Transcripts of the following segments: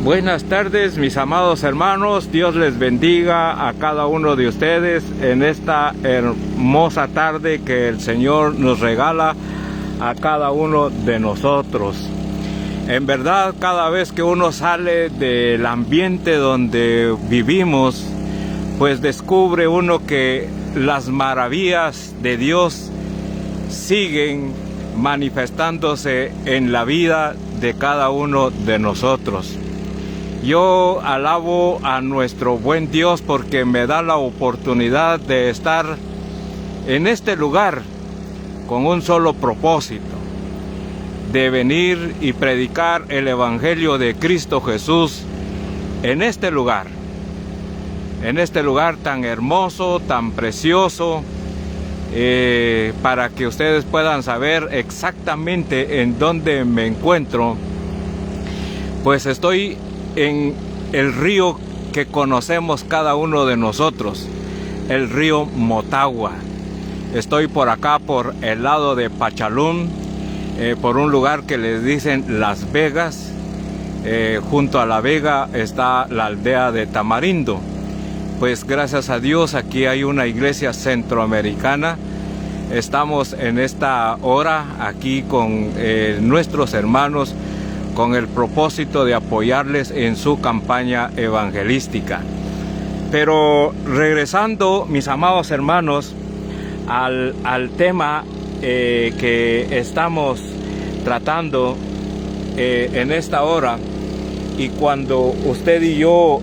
Buenas tardes, mis amados hermanos. Dios les bendiga a cada uno de ustedes en esta hermosa tarde que el Señor nos regala a cada uno de nosotros. En verdad, cada vez que uno sale del ambiente donde vivimos, pues descubre uno que las maravillas de Dios siguen manifestándose en la vida de cada uno de nosotros. Yo alabo a nuestro buen Dios porque me da la oportunidad de estar en este lugar con un solo propósito: de venir y predicar el Evangelio de Cristo Jesús en este lugar tan hermoso, tan precioso, para que ustedes puedan saber exactamente en dónde me encuentro. Pues estoy en el río que conocemos cada uno de nosotros, el río Motagua. Estoy por acá, por el lado de Pachalún, por un lugar que les dicen Las Vegas. Junto a La Vega está la aldea de Tamarindo. Pues gracias a Dios aquí hay una iglesia centroamericana. Estamos en esta hora aquí con nuestros hermanos, con el propósito de apoyarles en su campaña evangelística. Pero regresando, mis amados hermanos, al tema que estamos tratando en esta hora, y cuando usted y yo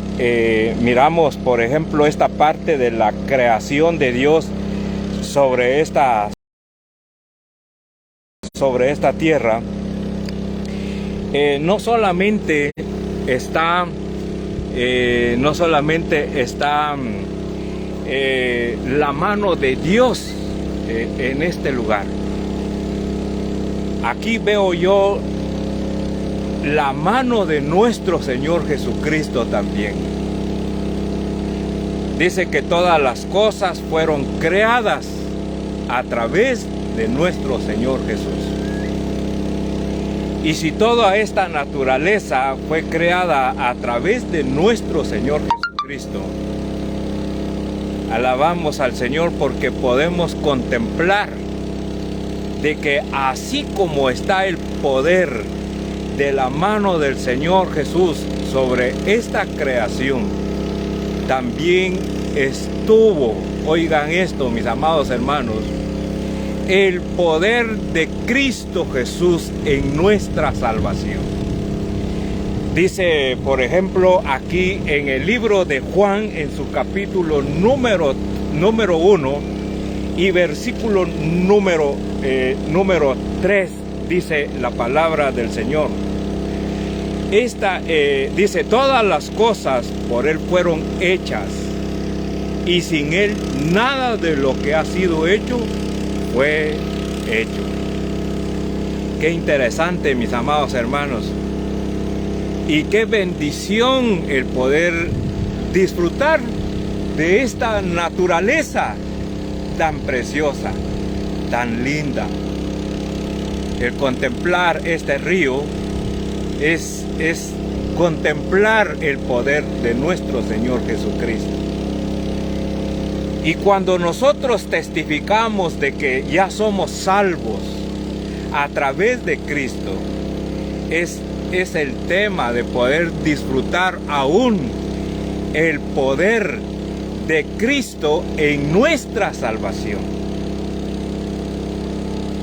miramos, por ejemplo, esta parte de la creación de Dios sobre esta tierra, no solamente está la mano de Dios en este lugar. Aquí veo yo la mano de nuestro Señor Jesucristo también. Dice que todas las cosas fueron creadas a través de nuestro Señor Jesús. Y si toda esta naturaleza fue creada a través de nuestro Señor Jesucristo, alabamos al Señor porque podemos contemplar de que así como está el poder de la mano del Señor Jesús sobre esta creación, también estuvo, oigan esto, mis amados hermanos, el poder de Cristo Jesús en nuestra salvación. Dice, por ejemplo, aquí en el libro de Juan, en su capítulo número 1 y versículo número 3, dice la palabra del Señor. Dice, todas las cosas por Él fueron hechas, y sin Él nada de lo que ha sido hecho fue hecho. Qué interesante, mis amados hermanos, y qué bendición el poder disfrutar de esta naturaleza tan preciosa, tan linda. El contemplar este río es contemplar el poder de nuestro Señor Jesucristo. Y cuando nosotros testificamos de que ya somos salvos a través de Cristo, es el tema de poder disfrutar aún el poder de Cristo en nuestra salvación.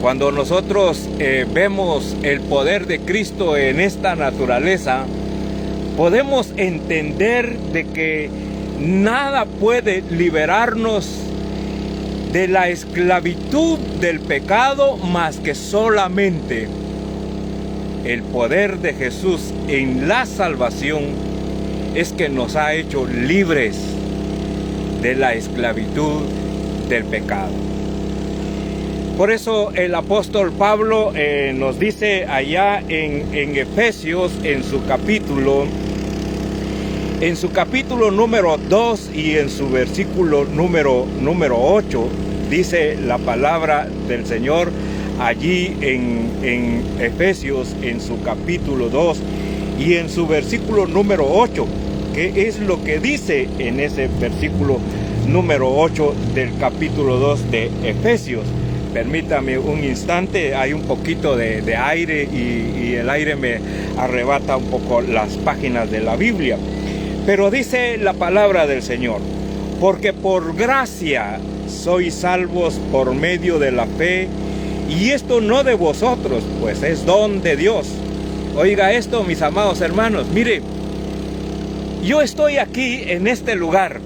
Cuando nosotros vemos el poder de Cristo en esta naturaleza, podemos entender de que nada puede liberarnos de la esclavitud del pecado más que solamente el poder de Jesús en la salvación. Es que nos ha hecho libres de la esclavitud del pecado. Por eso el apóstol Pablo nos dice allá en Efesios, en su capítulo número 2 y en su versículo número 8, dice la palabra del Señor allí en Efesios, en su capítulo 2 y en su versículo número 8, que es lo que dice en ese versículo número 8 del capítulo 2 de Efesios. Permítame un instante, hay un poquito de aire y el aire me arrebata un poco las páginas de la Biblia. Pero dice la palabra del Señor: porque por gracia sois salvos por medio de la fe, y esto no de vosotros, pues es don de Dios. Oiga esto, mis amados hermanos, mire, yo estoy aquí en este lugar.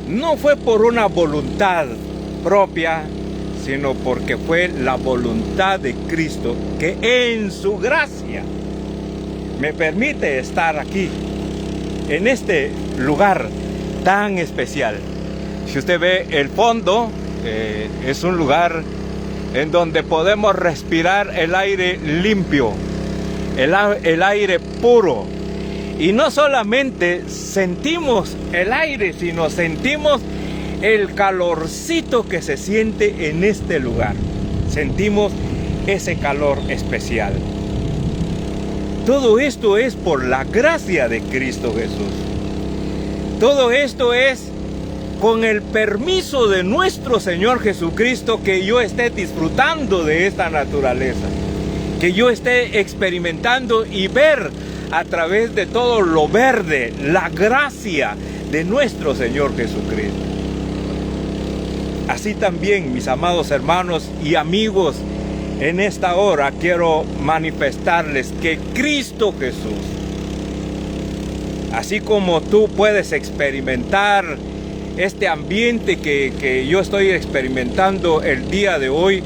No fue por una voluntad propia, sino porque fue la voluntad de Cristo, que en su gracia me permite estar aquí, en este lugar tan especial. Si usted ve el fondo, es un lugar en donde podemos respirar el aire limpio, el aire puro. Y no solamente sentimos el aire, sino sentimos el calorcito que se siente en este lugar. Sentimos ese calor especial. Todo esto es por la gracia de Cristo Jesús. Todo esto es con el permiso de nuestro Señor Jesucristo, que yo esté disfrutando de esta naturaleza, que yo esté experimentando y ver a través de todo lo verde la gracia de nuestro Señor Jesucristo. Así también, mis amados hermanos y amigos, en esta hora quiero manifestarles que Cristo Jesús, así como tú puedes experimentar este ambiente que yo estoy experimentando el día de hoy,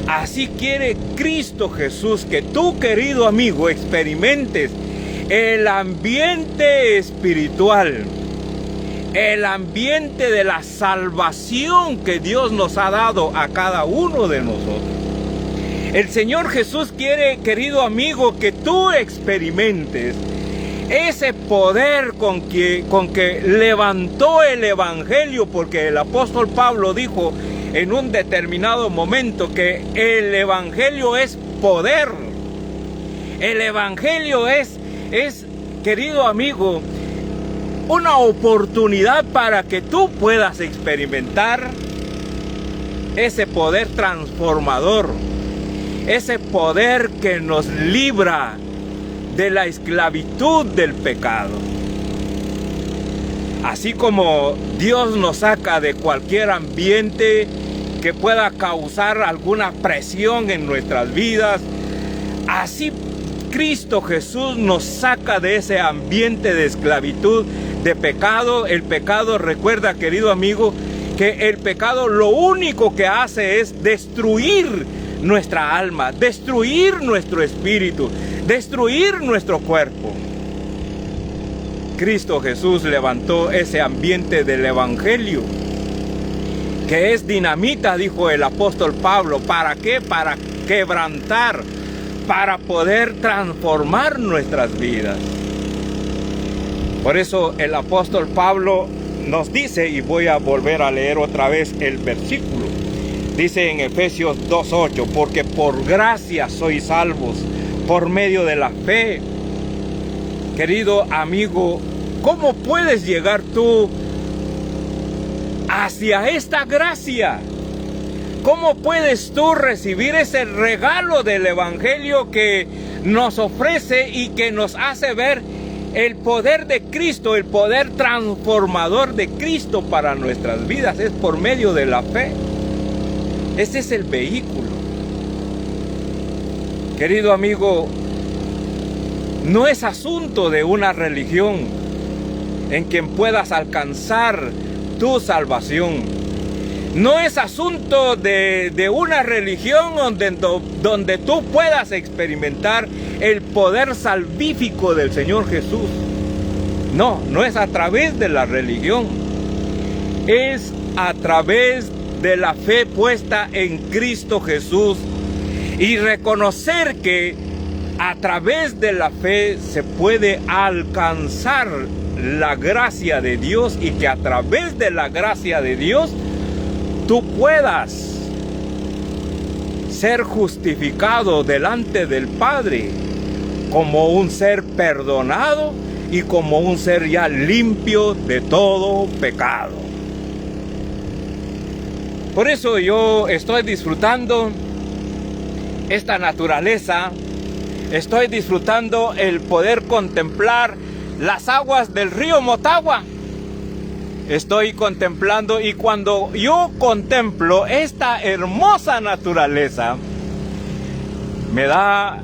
así quiere Cristo Jesús que tú, querido amigo, experimentes el ambiente espiritual, el ambiente de la salvación que Dios nos ha dado a cada uno de nosotros. El Señor Jesús quiere, querido amigo, que tú experimentes ese poder con que levantó el Evangelio, porque el apóstol Pablo dijo en un determinado momento que el Evangelio es poder. El Evangelio es, querido amigo, una oportunidad para que tú puedas experimentar ese poder transformador, ese poder que nos libra de la esclavitud del pecado. Así como Dios nos saca de cualquier ambiente que pueda causar alguna presión en nuestras vidas, así Cristo Jesús nos saca de ese ambiente de esclavitud, de pecado. El pecado, recuerda, querido amigo, que el pecado lo único que hace es destruir nuestra alma, destruir nuestro espíritu, destruir nuestro cuerpo. Cristo Jesús levantó ese ambiente del Evangelio, que es dinamita, dijo el apóstol Pablo. ¿Para qué? Para quebrantar, para poder transformar nuestras vidas. Por eso el apóstol Pablo nos dice, y voy a volver a leer otra vez el versículo, dice en Efesios 2:8, porque por gracia sois salvos por medio de la fe. Querido amigo, ¿cómo puedes llegar tú hacia esta gracia? ¿Cómo puedes tú recibir ese regalo del Evangelio que nos ofrece y que nos hace ver el poder de Cristo, el poder transformador de Cristo para nuestras vidas? Es por medio de la fe. Ese es el vehículo. Querido amigo, no es asunto de una religión en quien puedas alcanzar tu salvación. No es asunto de una religión donde tú puedas experimentar el poder salvífico del Señor Jesús. No, no es a través de la religión. Es a través de la fe puesta en Cristo Jesús, y reconocer que a través de la fe se puede alcanzar la gracia de Dios, y que a través de la gracia de Dios tú puedas ser justificado delante del Padre, como un ser perdonado y como un ser ya limpio de todo pecado. Por eso yo estoy disfrutando esta naturaleza, estoy disfrutando el poder contemplar las aguas del río Motagua. Estoy contemplando, y cuando yo contemplo esta hermosa naturaleza, me da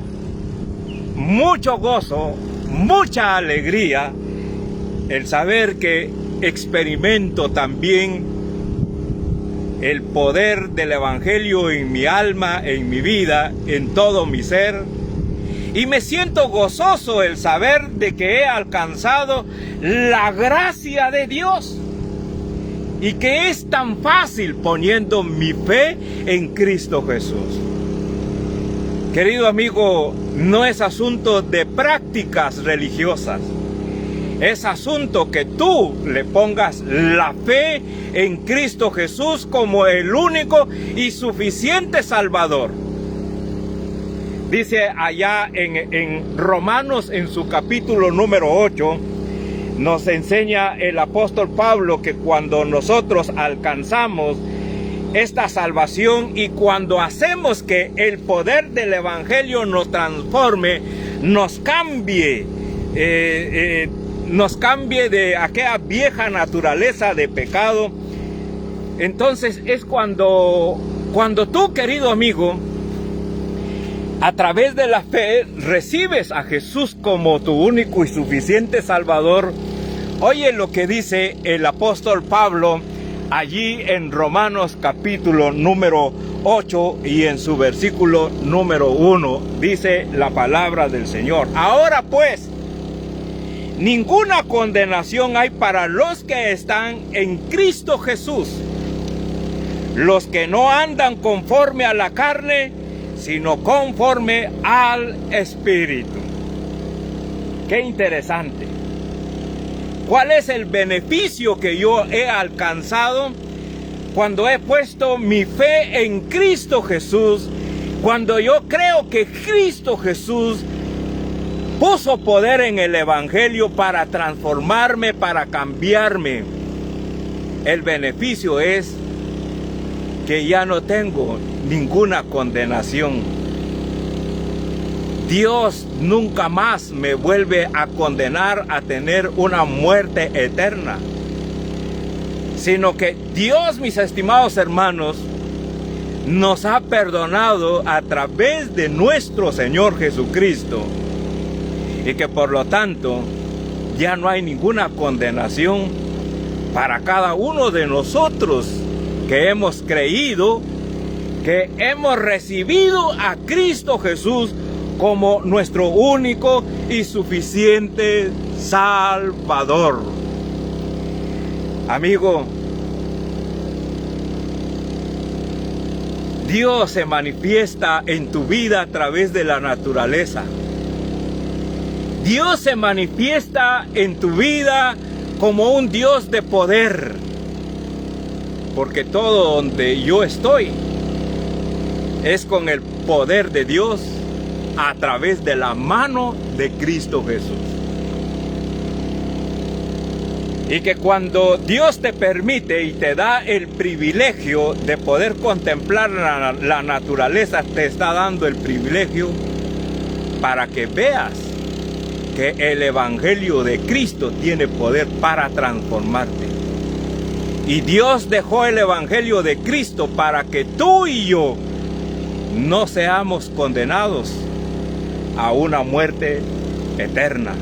mucho gozo, mucha alegría el saber que experimento también el poder del Evangelio en mi alma, en mi vida, en todo mi ser. Y me siento gozoso el saber de que he alcanzado la gracia de Dios. Y que es tan fácil poniendo mi fe en Cristo Jesús. Querido amigo, no es asunto de prácticas religiosas. Es asunto que tú le pongas la fe en Cristo Jesús como el único y suficiente Salvador. Dice allá en Romanos, en su capítulo número 8, nos enseña el apóstol Pablo que cuando nosotros alcanzamos esta salvación y cuando hacemos que el poder del Evangelio nos transforme, nos cambie de aquella vieja naturaleza de pecado, entonces es cuando tú, querido amigo, a través de la fe recibes a Jesús como tu único y suficiente Salvador. Oye lo que dice el apóstol Pablo allí en Romanos capítulo número 8 y en su versículo número 1. Dice la palabra del Señor: ahora pues, ninguna condenación hay para los que están en Cristo Jesús, los que no andan conforme a la carne, sino conforme al Espíritu. Qué interesante. ¿Cuál es el beneficio que yo he alcanzado cuando he puesto mi fe en Cristo Jesús? Cuando yo creo que Cristo Jesús puso poder en el Evangelio para transformarme, para cambiarme. El beneficio es que ya no tengo ninguna condenación. Dios nunca más me vuelve a condenar a tener una muerte eterna, sino que Dios, mis estimados hermanos, nos ha perdonado a través de nuestro Señor Jesucristo, y que por lo tanto ya no hay ninguna condenación para cada uno de nosotros que hemos creído, que hemos recibido a Cristo Jesús como nuestro único y suficiente Salvador. Amigo, Dios se manifiesta en tu vida a través de la naturaleza. Dios se manifiesta en tu vida como un Dios de poder, porque todo donde yo estoy es con el poder de Dios a través de la mano de Cristo Jesús. Y que cuando Dios te permite y te da el privilegio de poder contemplar la naturaleza, te está dando el privilegio para que veas que el Evangelio de Cristo tiene poder para transformarte. Y Dios dejó el Evangelio de Cristo para que tú y yo no seamos condenados a una muerte eterna.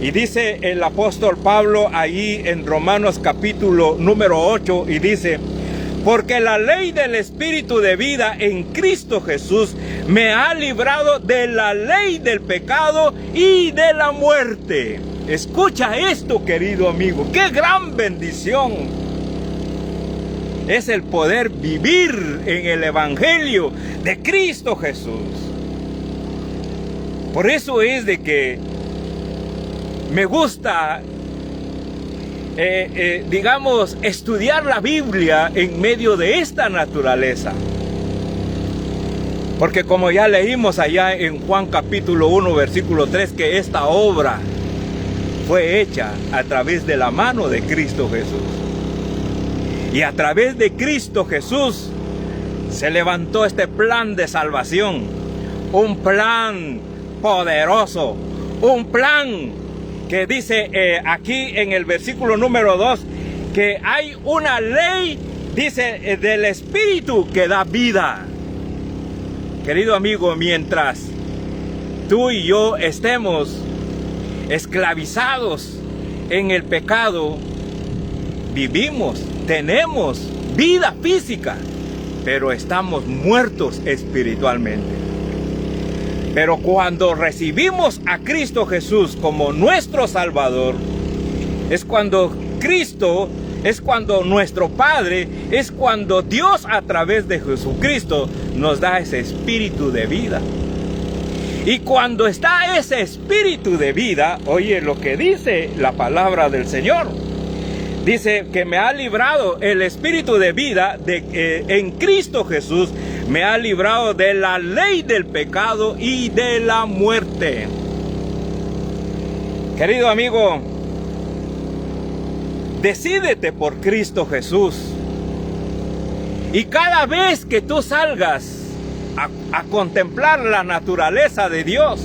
Y dice el apóstol Pablo allí en Romanos capítulo número 8, y dice: porque la ley del Espíritu de vida en Cristo Jesús me ha librado de la ley del pecado y de la muerte. Escucha esto, querido amigo, qué gran bendición es el poder vivir en el Evangelio de Cristo Jesús. Por eso es de que me gusta, digamos, estudiar la Biblia en medio de esta naturaleza. Porque como ya leímos allá en Juan capítulo 1, versículo 3, que esta obra fue hecha a través de la mano de Cristo Jesús. Y a través de Cristo Jesús se levantó este plan de salvación. Un plan poderoso. Un plan que dice aquí en el versículo número 2, que hay una ley, dice, del Espíritu que da vida. Querido amigo, mientras tú y yo estemos esclavizados en el pecado, vivimos, tenemos vida física, pero estamos muertos espiritualmente. Pero cuando recibimos a Cristo Jesús como nuestro Salvador, es cuando Cristo, es cuando nuestro Padre, es cuando Dios a través de Jesucristo nos da ese espíritu de vida. Y cuando está ese espíritu de vida, oye lo que dice la palabra del Señor. Dice que me ha librado el espíritu de vida en Cristo Jesús, me ha librado de la ley del pecado y de la muerte. Querido amigo, decídete por Cristo Jesús. Y cada vez que tú salgas a contemplar la naturaleza de Dios,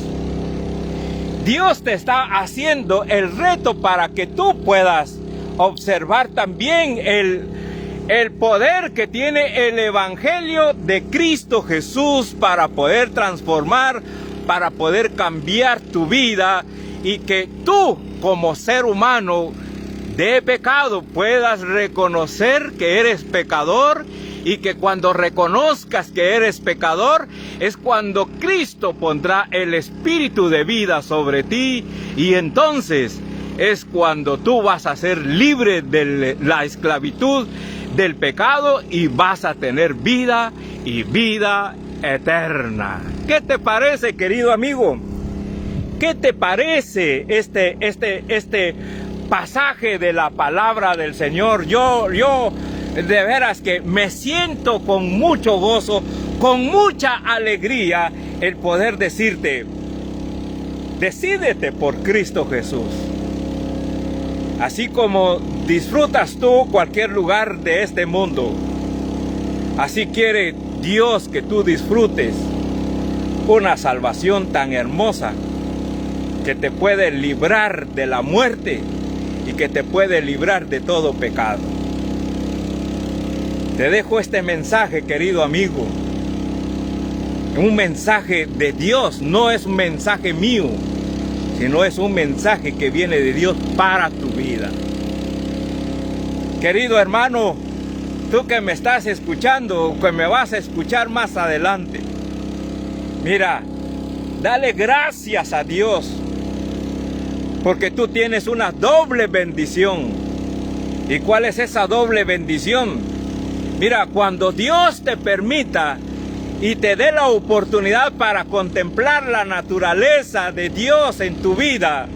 Dios te está haciendo el reto para que tú puedas observar también el poder que tiene el Evangelio de Cristo Jesús para poder transformar, para poder cambiar tu vida, y que tú como ser humano de pecado puedas reconocer que eres pecador, y que cuando reconozcas que eres pecador es cuando Cristo pondrá el espíritu de vida sobre ti, y entonces es cuando tú vas a ser libre de la esclavitud del pecado y vas a tener vida y vida eterna. ¿Qué te parece, querido amigo? ¿Qué te parece este pasaje de la palabra del Señor? Yo de veras que me siento con mucho gozo, con mucha alegría el poder decirte, decídete por Cristo Jesús. Así como disfrutas tú cualquier lugar de este mundo, así quiere Dios que tú disfrutes una salvación tan hermosa que te puede librar de la muerte y que te puede librar de todo pecado. Te dejo este mensaje, querido amigo, un mensaje de Dios, no es un mensaje mío, sino es un mensaje que viene de Dios para tu vida. Querido hermano, tú que me estás escuchando, que me vas a escuchar más adelante, mira, dale gracias a Dios, porque tú tienes una doble bendición. ¿Y cuál es esa doble bendición? Mira, cuando Dios te permita y te dé la oportunidad para contemplar la naturaleza de Dios en tu vida,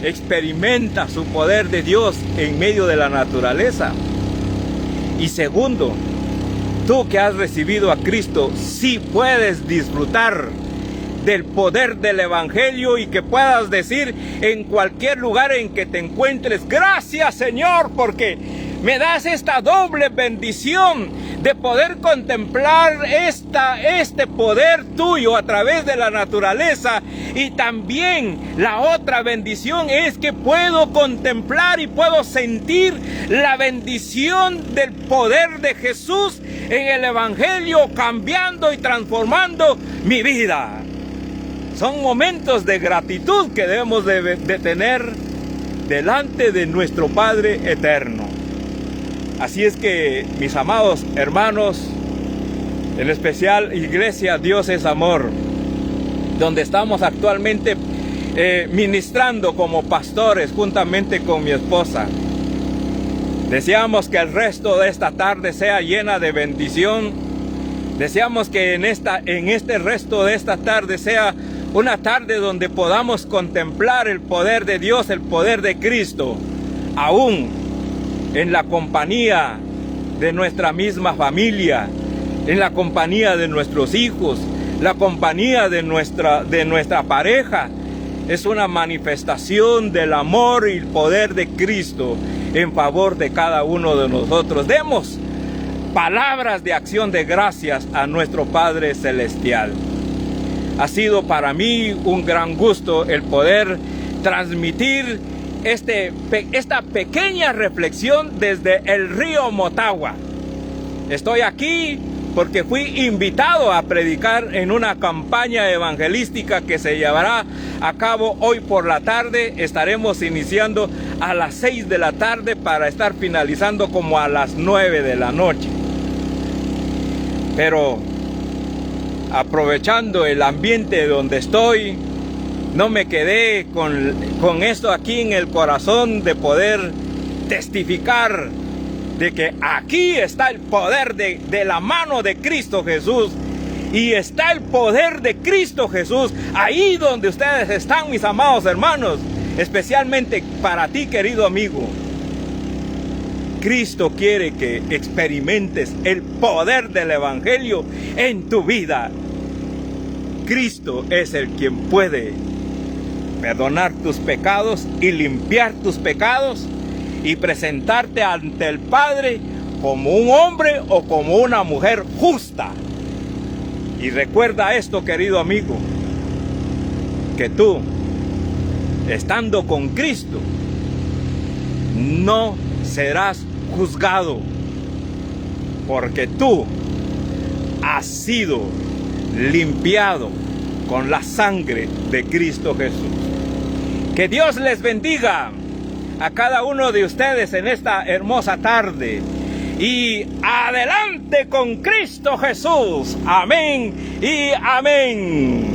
experimenta su poder de Dios en medio de la naturaleza. Y segundo, tú que has recibido a Cristo, sí puedes disfrutar del poder del Evangelio, y que puedas decir en cualquier lugar en que te encuentres, gracias Señor, porque me das esta doble bendición de poder contemplar este poder tuyo a través de la naturaleza. Y también la otra bendición es que puedo contemplar y puedo sentir la bendición del poder de Jesús en el Evangelio, cambiando y transformando mi vida. Son momentos de gratitud que debemos de tener delante de nuestro Padre eterno. Así es que, mis amados hermanos, en especial Iglesia Dios es Amor, donde estamos actualmente ministrando como pastores juntamente con mi esposa, deseamos que el resto de esta tarde sea llena de bendición. Deseamos que en este resto de esta tarde sea una tarde donde podamos contemplar el poder de Dios, el poder de Cristo, aún en la compañía de nuestra misma familia, en la compañía de nuestros hijos, la compañía de nuestra pareja. Es una manifestación del amor y el poder de Cristo en favor de cada uno de nosotros. Demos palabras de acción de gracias a nuestro Padre Celestial. Ha sido para mí un gran gusto el poder transmitir esta pequeña reflexión desde el río Motagua. Estoy aquí porque fui invitado a predicar en una campaña evangelística que se llevará a cabo hoy por la tarde. Estaremos iniciando a las 6 de la tarde para estar finalizando como a las 9 de la noche. Pero aprovechando el ambiente donde estoy, no me quedé con esto aquí en el corazón de poder testificar de que aquí está el poder de la mano de Cristo Jesús. Y está el poder de Cristo Jesús ahí donde ustedes están, mis amados hermanos. Especialmente para ti, querido amigo. Cristo quiere que experimentes el poder del Evangelio en tu vida. Cristo es el quien puede perdonar tus pecados y limpiar tus pecados y presentarte ante el Padre como un hombre o como una mujer justa. Y recuerda esto, querido amigo, que tú, estando con Cristo, no serás juzgado, porque tú has sido limpiado con la sangre de Cristo Jesús. Que Dios les bendiga a cada uno de ustedes en esta hermosa tarde. Y adelante con Cristo Jesús. Amén y amén.